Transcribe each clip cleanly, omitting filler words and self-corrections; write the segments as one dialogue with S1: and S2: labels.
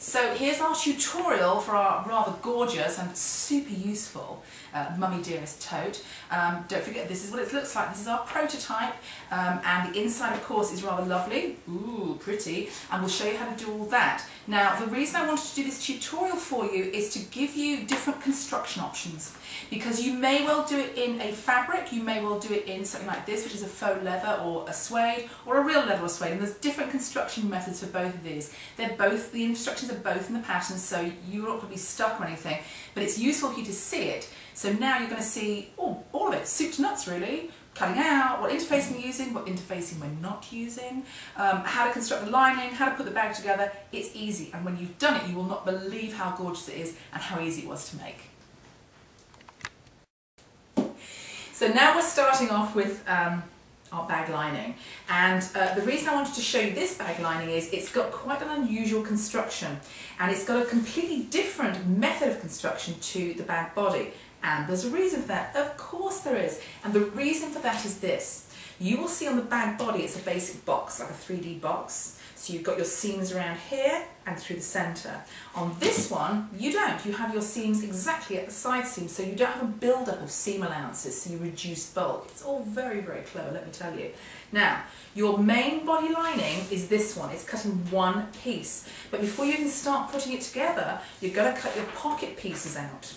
S1: So here's our tutorial for our rather gorgeous and super useful Mommie Dearest Tote. Don't forget, this is what it looks like. This is our prototype, and the inside, of course, is rather lovely. Ooh, pretty. And we'll show you how to do all that. Now, the reason I wanted to do this tutorial for you is to give you different construction options, because you may well do it in a fabric, you may well do it in something like this, which is a faux leather or a suede, or a real leather or suede, and there's different construction methods for both of these. The instructions are both in the pattern, so you're not going to be stuck or anything, but it's useful for you to see it. So now you're going to see all of it, soup to nuts really, cutting out, what interfacing we're using, what interfacing we're not using, how to construct the lining, how to put the bag together. It's easy, and when you've done it you will not believe how gorgeous it is and how easy it was to make. So now we're starting off with our bag lining, and the reason I wanted to show you this bag lining is it's got quite an unusual construction, and it's got a completely different method of construction to the bag body, and there's a reason for that. Of course there is, and the reason for that is this. You will see on the bag body it's a basic box, like a 3D box. So you've got your seams around here and through the centre. On this one, you don't. You have your seams exactly at the side seams, so you don't have a build-up of seam allowances, so you reduce bulk. It's all very, very clever, let me tell you. Now, your main body lining is this one. It's cut in one piece. But before you even start putting it together, you're going to cut your pocket pieces out.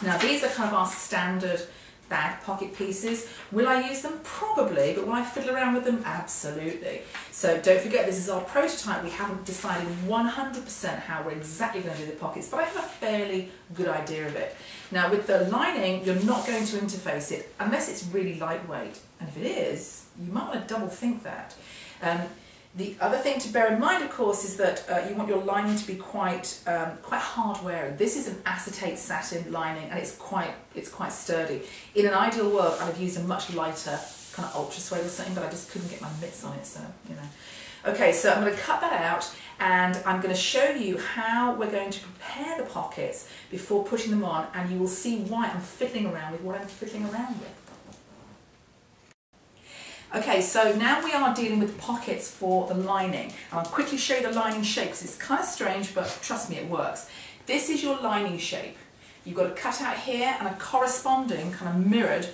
S1: Now, these are kind of our standard bag pocket pieces. Will I use them? Probably, but will I fiddle around with them? Absolutely. So don't forget, this is our prototype. We haven't decided 100% how we're exactly going to do the pockets, but I have a fairly good idea of it. Now with the lining, you're not going to interface it unless it's really lightweight, and if it is, you might want to double think that. The other thing to bear in mind, of course, is that you want your lining to be quite hard wearing. This is an acetate satin lining, and it's quite sturdy. In an ideal world, I'd have used a much lighter kind of ultra suede or something, but I just couldn't get my mitts on it, so you know. Okay, so I'm going to cut that out, and I'm going to show you how we're going to prepare the pockets before putting them on, and you will see why I'm fiddling around with what I'm fiddling around with. Okay, so now we are dealing with pockets for the lining. I'll quickly show you the lining shape, because it's kind of strange, but trust me, it works. This is your lining shape. You've got a cutout here and a corresponding kind of mirrored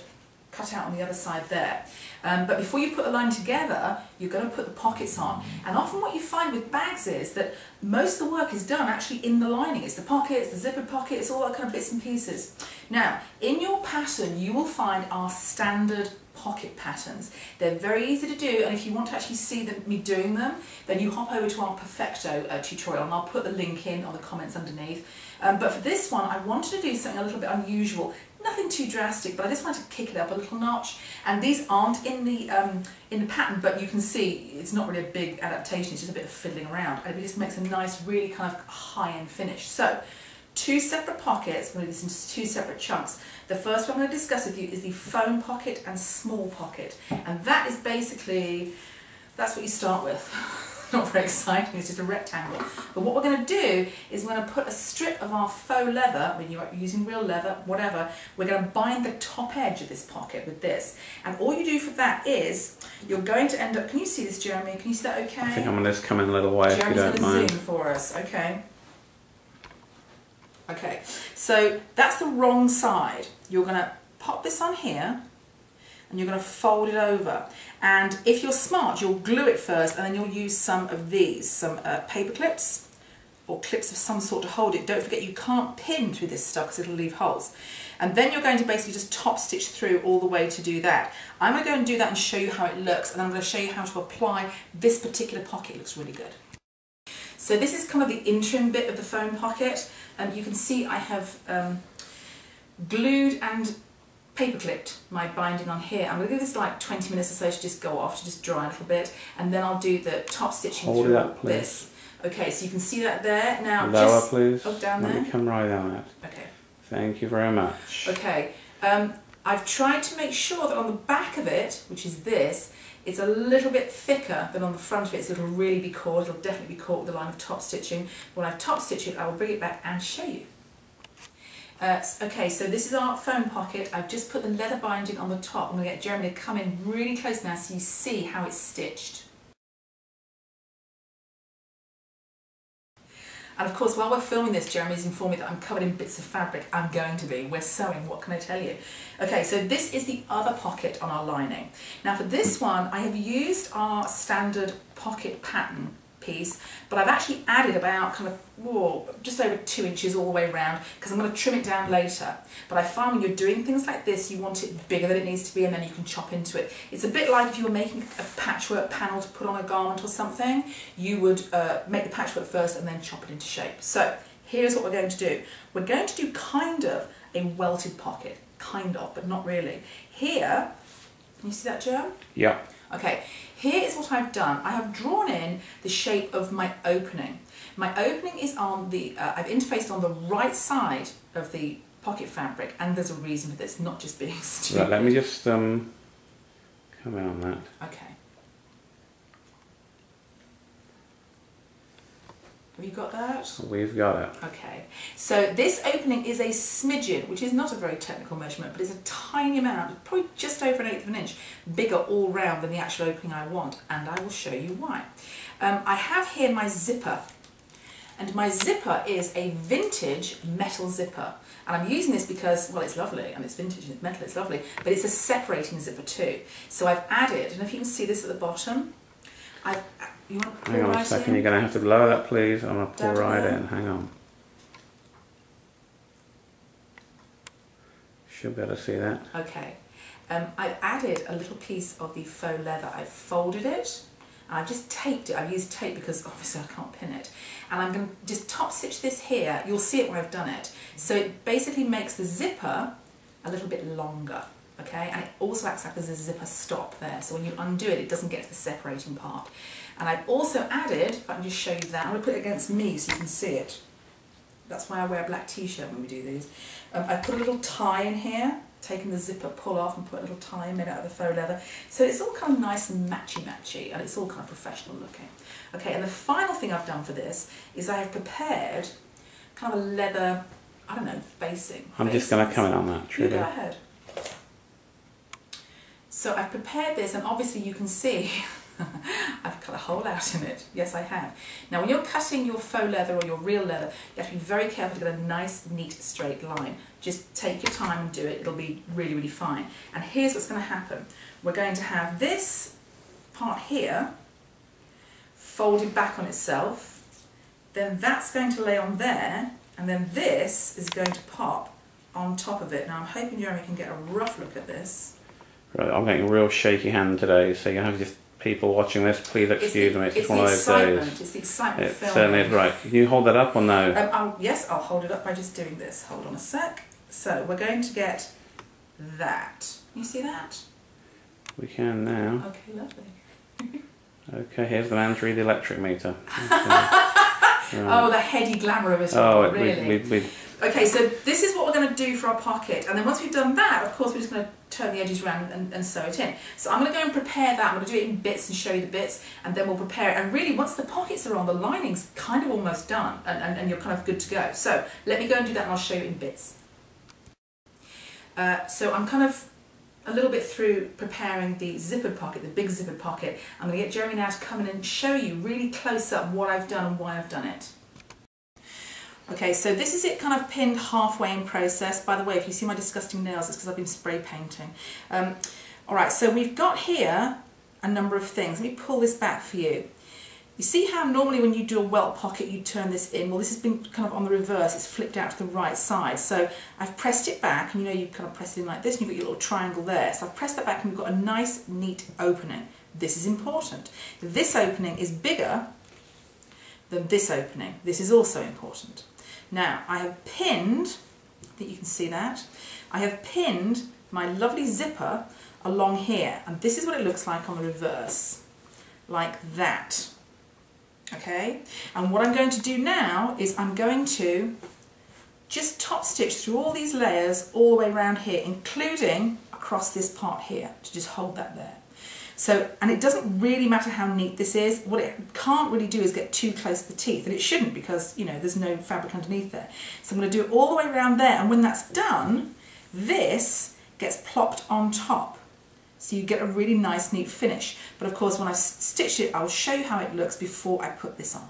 S1: cutout on the other side there. But before you put the line together, you're going to put the pockets on. And often what you find with bags is that most of the work is done actually in the lining. It's the pockets, the zippered pockets, all that kind of bits and pieces. Now, in your pattern, you will find our standard pocket patterns. They're very easy to do, and if you want to actually see me doing them, then you hop over to our Perfecto tutorial, and I'll put the link in on the comments underneath. But for this one, I wanted to do something a little bit unusual. Nothing too drastic, but I just wanted to kick it up a little notch. And these aren't in the pattern, but you can see it's not really a big adaptation, it's just a bit of fiddling around. And it just makes a nice, really kind of high-end finish. So, two separate pockets. We're going to do this into two separate chunks. The first one I'm going to discuss with you is the foam pocket and small pocket. And that is basically, that's what you start with. Not very exciting, it's just a rectangle. But what we're going to do is we're going to put a strip of our faux leather, when you're using real leather, whatever, we're going to bind the top edge of this pocket with this. And all you do for that is, you're going to end up, can you see this, Jeremy? Can you see that okay?
S2: I think I'm going to come in a little way
S1: Jeremy's
S2: if you don't mind.
S1: zoom for us, okay. Okay, so that's the wrong side. You're going to pop this on here, and you're going to fold it over. And if you're smart, you'll glue it first, and then you'll use some of these, some paper clips, or clips of some sort to hold it. Don't forget, you can't pin through this stuff because it'll leave holes. And then you're going to basically just top stitch through all the way to do that. I'm going to go and do that and show you how it looks, and I'm going to show you how to apply this particular pocket. It looks really good. So this is kind of the interim bit of the foam pocket, and you can see I have glued and paper clipped my binding on here. I'm going to give this like 20 minutes or so to just go off, to just dry a little bit, and then I'll do the top stitching
S2: Hold
S1: through
S2: it up, please.
S1: this. Okay, so you can see that there. Now
S2: Lower,
S1: just,
S2: please.
S1: Oh, down
S2: Let
S1: there?
S2: me come right on it.
S1: Okay.
S2: Thank you very much.
S1: Okay, I've tried to make sure that on the back of it, which is this, it's a little bit thicker than on the front of it, so it'll really be caught. It'll definitely be caught with the line of top stitching. When I top stitch it, I will bring it back and show you. Okay, so this is our foam pocket. I've just put the leather binding on the top. I'm going to get Jeremy to come in really close now so you see how it's stitched. And of course, while we're filming this, Jeremy's informed me that I'm covered in bits of fabric. I'm going to be. We're sewing, what can I tell you? Okay, so this is the other pocket on our lining. Now for this one, I have used our standard pocket pattern piece, but I've actually added about kind of just over 2 inches all the way around because I'm going to trim it down later. But I find when you're doing things like this, you want it bigger than it needs to be, and then you can chop into it. It's a bit like if you were making a patchwork panel to put on a garment or something, you would make the patchwork first and then chop it into shape. So here's what we're going to do. We're going to do kind of a welted pocket, kind of, but not really. Here, can you see that, Joe?
S2: Yeah.
S1: Okay, here is what I've done. I have drawn in the shape of my opening. My opening is on the, I've interfaced on the right side of the pocket fabric, and there's a reason for this, not just being stupid.
S2: Right, let me just come in on that.
S1: Okay. Have you got that?
S2: We've got it.
S1: Okay, so this opening is a smidgen, which is not a very technical measurement, but it's a tiny amount, probably just over 1/8 of an inch, bigger all round than the actual opening I want, and I will show you why. I have here my zipper, and my zipper is a vintage metal zipper, and I'm using this because, well, it's lovely, and it's vintage and it's metal, it's lovely, but it's a separating zipper too. So I've added, and if you can see this at the bottom, you want to
S2: hang on a second, you're going to have to lower that, please. I'm going to pull right in. Hang on. Should be able to see that.
S1: Okay. I've added a little piece of the faux leather. I've folded it, and I've just taped it. I've used tape because obviously I can't pin it. And I'm going to just top stitch this here. You'll see it when I've done it. So it basically makes the zipper a little bit longer. Okay, and it also acts like there's a zipper stop there, so when you undo it, it doesn't get to the separating part. And I've also added, if I can just show you that, I'm going to put it against me so you can see it. That's why I wear a black t-shirt when we do these. I put a little tie in here, taken the zipper pull off and put a little tie made out of the faux leather. So it's all kind of nice and matchy-matchy, and it's all kind of professional looking. Okay, and the final thing I've done for this is I have prepared kind of a leather, I don't know, facing.
S2: I'm just going to come in on that, Trudy.
S1: You go ahead. So I've prepared this, and obviously you can see I've cut a hole out in it. Yes, I have. Now, when you're cutting your faux leather or your real leather, you have to be very careful to get a nice, neat, straight line. Just take your time and do it. It'll be really, really fine. And here's what's going to happen. We're going to have this part here folded back on itself. Then that's going to lay on there, and then this is going to pop on top of it. Now, I'm hoping Jeremy can get a rough look at this.
S2: Right, I'm getting a real shaky hand today, so you have just people watching this, please excuse me, it's just one of those days.
S1: It's the excitement of filming.
S2: Certainly is. Right, can you hold that up or no?
S1: Yes, I'll hold it up by just doing this. Hold on a sec. So we're going to get that. You see that?
S2: We can now.
S1: Okay, lovely.
S2: Okay, here's the man through the electric meter. Okay.
S1: Oh, the heady glamour of it all, really. Okay, so this is what we're going to do for our pocket, and then once we've done that, of course, we're just going to turn the edges around and sew it in. So I'm going to go and prepare that. I'm going to do it in bits and show you the bits, and then we'll prepare it. And really, once the pockets are on, the lining's kind of almost done, and you're kind of good to go. So let me go and do that, and I'll show you in bits. So I'm kind of a little bit through preparing the zippered pocket, the big zippered pocket. I'm going to get Jeremy now to come in and show you really close up what I've done and why I've done it. Okay, so this is it kind of pinned halfway in process. By the way, if you see my disgusting nails, it's because I've been spray painting. Alright, so we've got here a number of things. Let me pull this back for you. You see how normally when you do a welt pocket you turn this in? Well, this has been kind of on the reverse, it's flipped out to the right side. So I've pressed it back, and you know you kind of press it in like this, and you've got your little triangle there. So I've pressed that back and we've got a nice, neat opening. This is important. This opening is bigger than this opening. This is also important. Now, I have pinned, I think you can see that, I have pinned my lovely zipper along here, and this is what it looks like on the reverse, like that. Okay, and what I'm going to do now is I'm going to just top stitch through all these layers all the way around here, including across this part here, to just hold that there. So, and it doesn't really matter how neat this is. What it can't really do is get too close to the teeth, and it shouldn't, because, you know, there's no fabric underneath there. So I'm going to do it all the way around there, and when that's done, this gets plopped on top. So you get a really nice, neat finish. But of course, when I've stitched it, I'll show you how it looks before I put this on.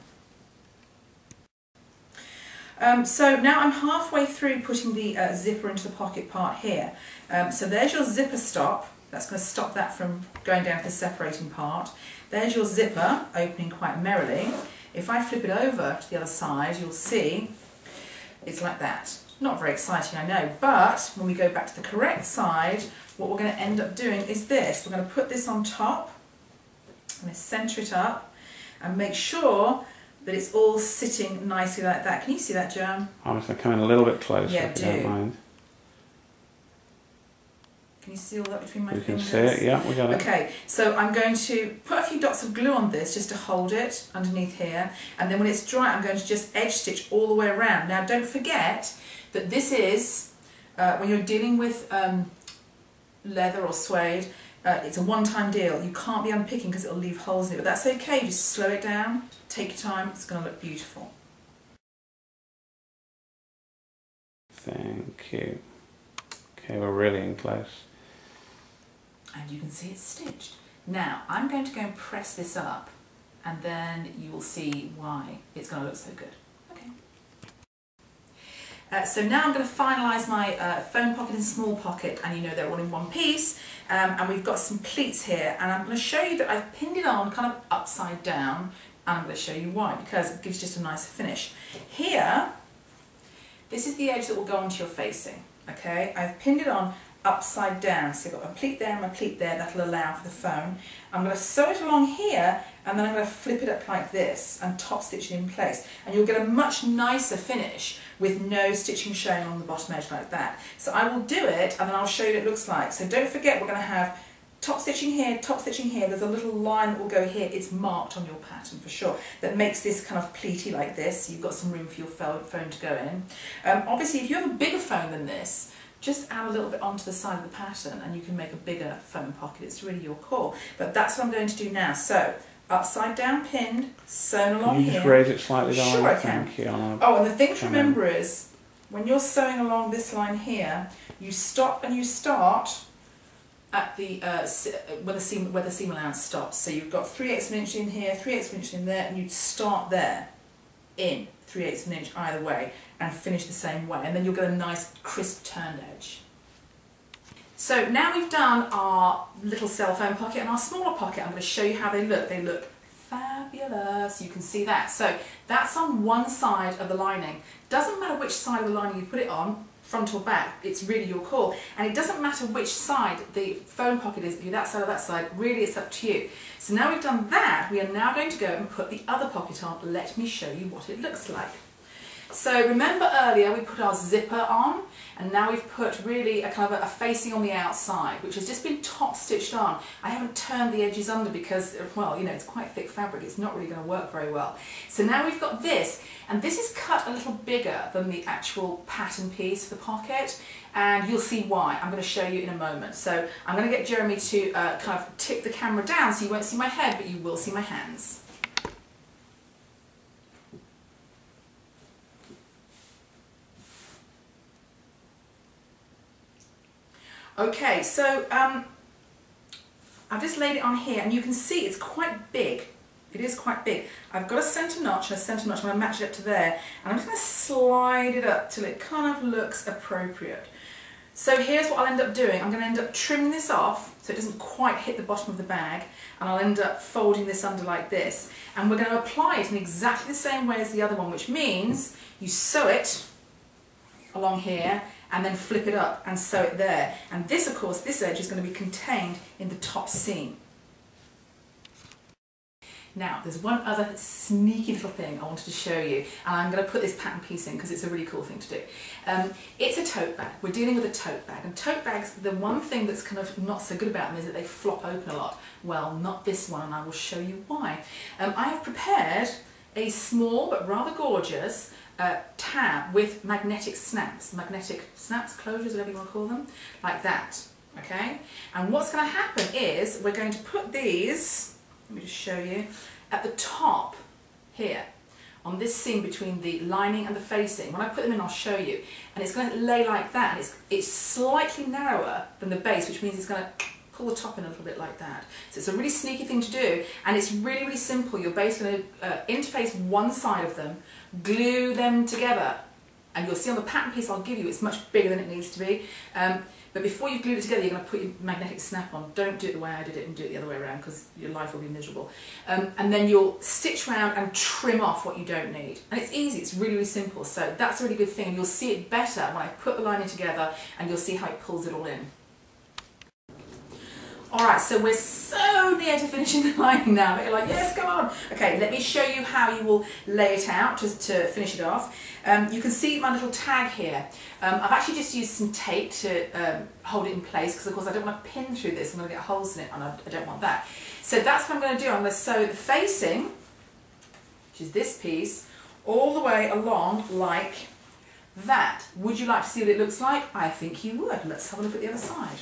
S1: So now I'm halfway through putting the zipper into the pocket part here. So there's your zipper stop. That's going to stop that from going down to the separating part. There's your zipper opening quite merrily. If I flip it over to the other side, you'll see it's like that. Not very exciting, I know, but when we go back to the correct side, what we're going to end up doing is this. We're going to put this on top. I'm going to centre it up and make sure that it's all sitting nicely like that. Can you see that, Joan?
S2: I'm just going to come in a little bit closer,
S1: yeah,
S2: if you don't mind.
S1: Can you see all that between my fingers?
S2: You can see it, yeah, we got it.
S1: Okay, so I'm going to put a few dots of glue on this just to hold it underneath here, and then when it's dry I'm going to just edge stitch all the way around. Now don't forget that this is, when you're dealing with leather or suede, it's a one-time deal. You can't be unpicking because it'll leave holes in it, but that's okay. Just slow it down, take your time, it's going to look beautiful.
S2: Thank you. Okay, we're really in close.
S1: And you can see it's stitched. Now I'm going to go and press this up, and then you will see why it's going to look so good. Okay. So now I'm going to finalise my phone pocket and small pocket, and you know they're all in one piece, and we've got some pleats here, and I'm going to show you that I've pinned it on kind of upside down, and I'm going to show you why, because it gives just a nicer finish. Here, this is the edge that will go onto your facing, okay? I've pinned it on upside down, so I've got a pleat there and a pleat there, that'll allow for the phone. I'm going to sew it along here, and then I'm going to flip it up like this and top stitch it in place, and you'll get a much nicer finish with no stitching showing on the bottom edge like that. So I will do it, and then I'll show you what it looks like. So don't forget, we're going to have top stitching here, there's a little line that will go here, it's marked on your pattern for sure, that makes this kind of pleaty like this. You've got some room for your phone to go in. Obviously if you have a bigger phone than this, just add a little bit onto the side of the pattern and you can make a bigger phone pocket. It's really your call. But that's what I'm going to do now. So, upside down pinned, sewn along here.
S2: Can you just raise it slightly down?
S1: Sure I can.
S2: Thank you.
S1: Oh, and the thing to remember is, when you're sewing along this line here, you stop and you start at the where the seam allowance stops. So you've got 3/8 of an inch in here, 3/8 of an inch in there, and you'd start there, in 3/8 of an inch either way, and finish the same way, and then you'll get a nice crisp turned edge. So now we've done our little cell phone pocket and our smaller pocket. I'm going to show you how they look. They look fabulous. You can see that. So that's on one side of the lining. Doesn't matter which side of the lining you put it on, front or back, it's really your call. And it doesn't matter which side the phone pocket is, if you're that side or that side, really it's up to you. So now we've done that, we are now going to go and put the other pocket on. Let me show you what it looks like. So remember earlier we put our zipper on, and now we've put really a kind of a facing on the outside, which has just been top stitched on. I haven't turned the edges under because, well, you know, it's quite thick fabric, it's not really going to work very well. So now we've got this, and this is cut a little bigger than the actual pattern piece for the pocket, and you'll see why. I'm going to show you in a moment. So I'm going to get Jeremy to kind of tip the camera down so you won't see my head, but you will see my hands. Okay, so I've just laid it on here, and you can see it's quite big. It is quite big. I've got a centre notch and a centre notch. I'm going to match it up to there, and I'm just going to slide it up till it kind of looks appropriate. So here's what I'll end up doing. I'm going to end up trimming this off so it doesn't quite hit the bottom of the bag, and I'll end up folding this under like this. And we're going to apply it in exactly the same way as the other one, which means you sew it along here and then flip it up and sew it there. And this, of course, this edge is going to be contained in the top seam. Now, there's one other sneaky little thing I wanted to show you, and I'm going to put this pattern piece in because it's a really cool thing to do. It's a tote bag. We're dealing with a tote bag, and tote bags, the one thing that's kind of not so good about them is that they flop open a lot. Well, not this one, and I will show you why. I have prepared a small but rather gorgeous tab with magnetic snaps, closures, whatever you want to call them, like that, okay? And what's going to happen is we're going to put these, let me just show you, at the top here, on this seam between the lining and the facing. When I put them in, I'll show you. And it's going to lay like that, and it's slightly narrower than the base, which means it's going to pull the top in a little bit like that. So it's a really sneaky thing to do, and it's really, really simple. You're basically going to interface one side of them, glue them together And you'll see on the pattern piece I'll give you, it's much bigger than it needs to be. But before you glue it together, you're going to put your magnetic snap on. Don't do it the way I did it and do it the other way around, because your life will be miserable. And then you'll stitch around and trim off what you don't need. And it's easy, it's really, really simple. So that's a really good thing. And you'll see it better when I put the lining together, and you'll see how it pulls it all in. Alright, so we're so near to finishing the lining now. You're like, yes, come on. Okay, let me show you how you will lay it out just to finish it off. You can see my little tag here. I've actually just used some tape to hold it in place, because of course I don't want to pin through this. I'm going to get holes in it, and I don't want that. So that's what I'm going to do. I'm going to sew the facing, which is this piece, all the way along like that. Would you like to see what it looks like? I think you would. Let's have a look at the other side.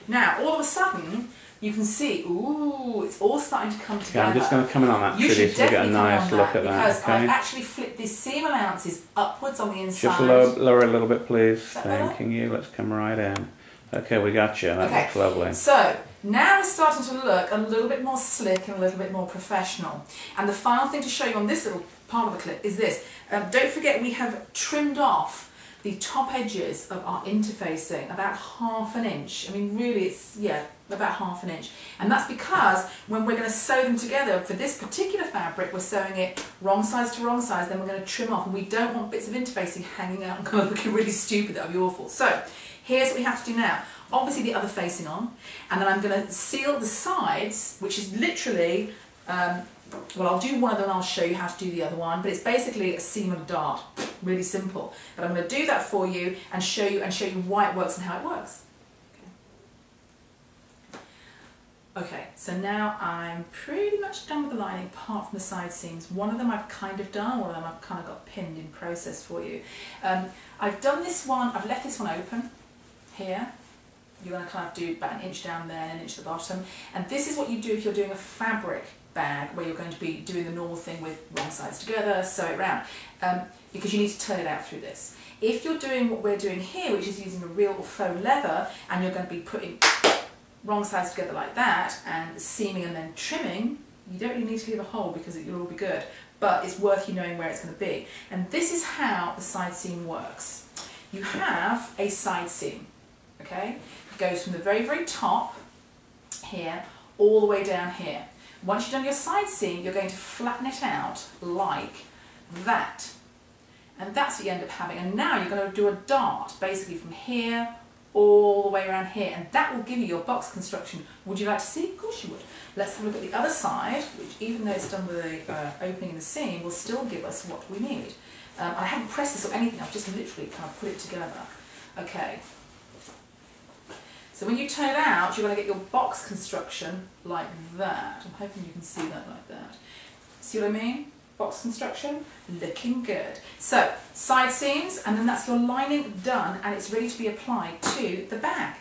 S1: Now, all of a sudden, you can see, ooh, it's all starting to come together.
S2: Yeah, I'm just going to come in on that
S1: you
S2: should so we get a nice look at that.
S1: Because
S2: okay?
S1: I've actually flipped these seam allowances upwards on the inside.
S2: Just lower a little bit, please.
S1: Thanking
S2: you. Let's come right in. Okay, we got you. That looks lovely.
S1: So, now we're starting to look a little bit more slick and a little bit more professional. And the final thing to show you on this little part of the clip is this. Don't forget we have trimmed off the top edges of our interfacing about 1/2 inch. I mean, really, it's, yeah, about 1/2 inch. And that's because when we're going to sew them together for this particular fabric, we're sewing it wrong size to wrong size, then we're going to trim off, and we don't want bits of interfacing hanging out and kind of looking really stupid. That would be awful. So here's what we have to do now. Obviously the other facing on, and then I'm going to seal the sides, which is literally, well, I'll do one of them and I'll show you how to do the other one, but it's basically a seam and a dart. Really simple. But I'm going to do that for you and show you why it works and how it works. Okay, so now I'm pretty much done with the lining apart from the side seams. One of them I've kind of done, one of them I've kind of got pinned in process for you. I've done this one, I've left this one open here. You're going to kind of do about 1 inch down there and 1 inch at the bottom. And this is what you do if you're doing a fabric bag where you're going to be doing the normal thing with wrong sides together, sew it round, because you need to turn it out through this. If you're doing what we're doing here, which is using a real or faux leather, and you're going to be putting wrong sides together like that and seaming and then trimming, you don't really need to leave a hole because it'll all be good, but it's worth you knowing where it's going to be. And this is how the side seam works. You have a side seam, okay? It goes from the very, very top here all the way down here. Once you've done your side seam, you're going to flatten it out like that. And that's what you end up having. And now you're going to do a dart, basically from here all the way around here. And that will give you your box construction. Would you like to see? Of course you would. Let's have a look at the other side, which even though it's done with an opening in the seam, will still give us what we need. I haven't pressed this or anything, I've just literally kind of put it together. Okay. So when you turn it out, you're going to get your box construction like that. I'm hoping you can see that like that. See what I mean? Box construction, looking good. So, side seams, and then that's your lining done, and it's ready to be applied to the bag.